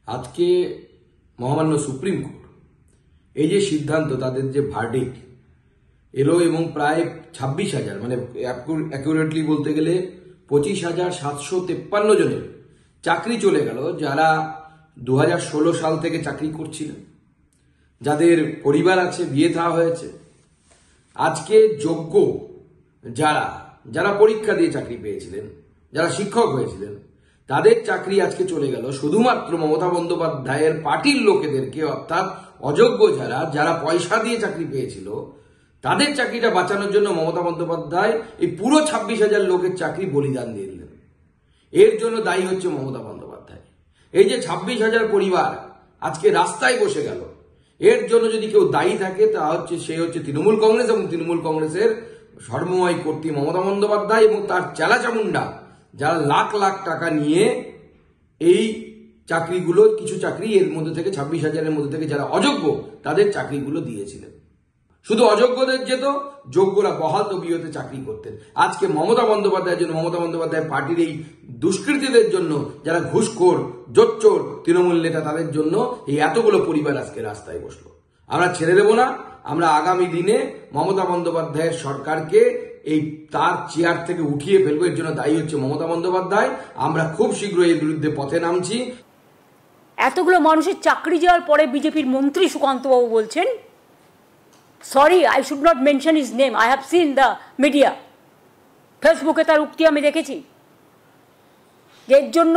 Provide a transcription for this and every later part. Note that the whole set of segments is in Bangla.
আজকে মহামান্য সুপ্রিম কোর্ট এই যে সিদ্ধান্ত, তাদের যে ভার্ডিক্ট এলো এবং প্রায় 26,000 মানে অ্যাকুরেটলি বলতে গেলে 25,753 জনের চাকরি চলে গেল, যারা 2016 সাল থেকে চাকরি করছিলেন, যাদের পরিবার আছে, বিয়ে থা হয়েছে। আজকে যোগ্য যারা যারা পরীক্ষা দিয়ে চাকরি পেয়েছিলেন, যারা শিক্ষক হয়েছিলেন, তাদের চাকরি আজকে চলে গেল শুধুমাত্র মমতা বন্দ্যোপাধ্যায়ের পার্টির লোকেদেরকে, অর্থাৎ অযোগ্য যারা যারা পয়সা দিয়ে চাকরি পেয়েছিল তাদের চাকরিটা বাঁচানোর জন্য মমতা বন্দ্যোপাধ্যায় এই পুরো 26,000 লোকের চাকরি বলিদান দিয়ে দিলেন। এর জন্য দায়ী হচ্ছে মমতা বন্দ্যোপাধ্যায়। এই যে 26,000 পরিবার আজকে রাস্তায় বসে গেল, এর জন্য যদি কেউ দায়ী থাকে তা হচ্ছে সে হচ্ছে তৃণমূল কংগ্রেস এবং তৃণমূল কংগ্রেসের সর্বময় কর্ত্রী মমতা বন্দ্যোপাধ্যায় এবং তার চেলাচামুন্ডা, যারা লাখ লাখ টাকা নিয়ে এই চাকরিগুলো, কিছু চাকরি এর মধ্যে থেকে 26,000-এর মধ্যে থেকে যারা অযোগ্য তাদের চাকরিগুলো দিয়েছিলেন। শুধু অযোগ্যদের যেত, যোগ্যরা বহাল তবিয়তে চাকরি করতেন। আজকে মমতা বন্দ্যোপাধ্যায়ের জন্য, মমতা বন্দ্যোপাধ্যায় পার্টির এই দুষ্কৃতীদের জন্য, যারা ঘুষখোর জোচ্চোর তৃণমূল নেতা, তাদের জন্য এই এতগুলো পরিবার আজকে রাস্তায় বসলো। আমরা ছেড়ে দেব না। আমরা আগামী দিনে মমতা বন্দ্যোপাধ্যায়ের সরকারকে এই তার চেয়ার থেকে উঠিয়ে ফেলবো। এর জন্য দায়ী হচ্ছে মমতা বন্দ্যোপাধ্যায়। আমরা খুব শীঘ্রই এর বিরুদ্ধে পথে নামছি। এতগুলো মানুষের চাকরি যাওয়ার পরে বিজেপির মন্ত্রী সুকান্তবাবু বলছেন, sorry I should not mention his name, I have seen the media, ফেসবুকে তার উক্তি আমি দেখেছি, যে এর জন্য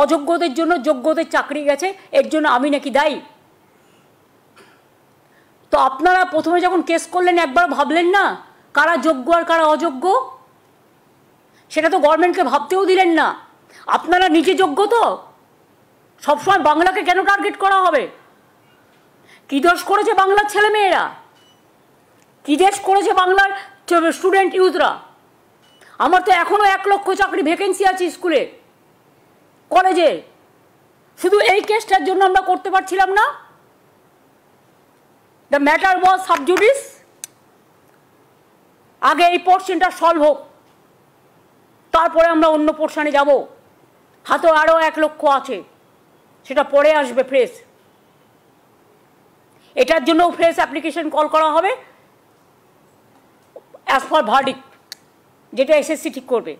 অযোগ্যদের জন্য যোগ্যদের চাকরি গেছে, এর জন্য আমি নাকি দায়ী। তো আপনারা প্রথমে যখন কেস করলেন একবার ভাবলেন না কারা যোগ্য আর কারা অযোগ্য? সেটা তো গভর্নমেন্টকে ভাবতেও দিলেন না। আপনারা নিজে যোগ্য তো? সবসময় বাংলাকে কেন টার্গেট করা হবে? কি দোষ করেছে বাংলার ছেলেমেয়েরা? কি দেশ করেছে বাংলার স্টুডেন্ট ইউথরা? আমার তো এখনো 1 লক্ষ চাকরি ভ্যাকেন্সি আছে স্কুলে, কলেজে। শুধু এই কেসটার জন্য আমরা করতে পারছিলাম না। The matter was sub judice. আগে এই পোর্শনটা সলভ হোক, তারপরে আমরা অন্য পোর্শনে যাব। হাতে আরও 1 লক্ষ আছে, সেটা পরে আসবে ফ্রেশ। এটার জন্য ফ্রেশ অ্যাপ্লিকেশন কল করা হবে অ্যাজ পার ভার্ডিক্ট, যেটা এসএসসি ঠিক করবে।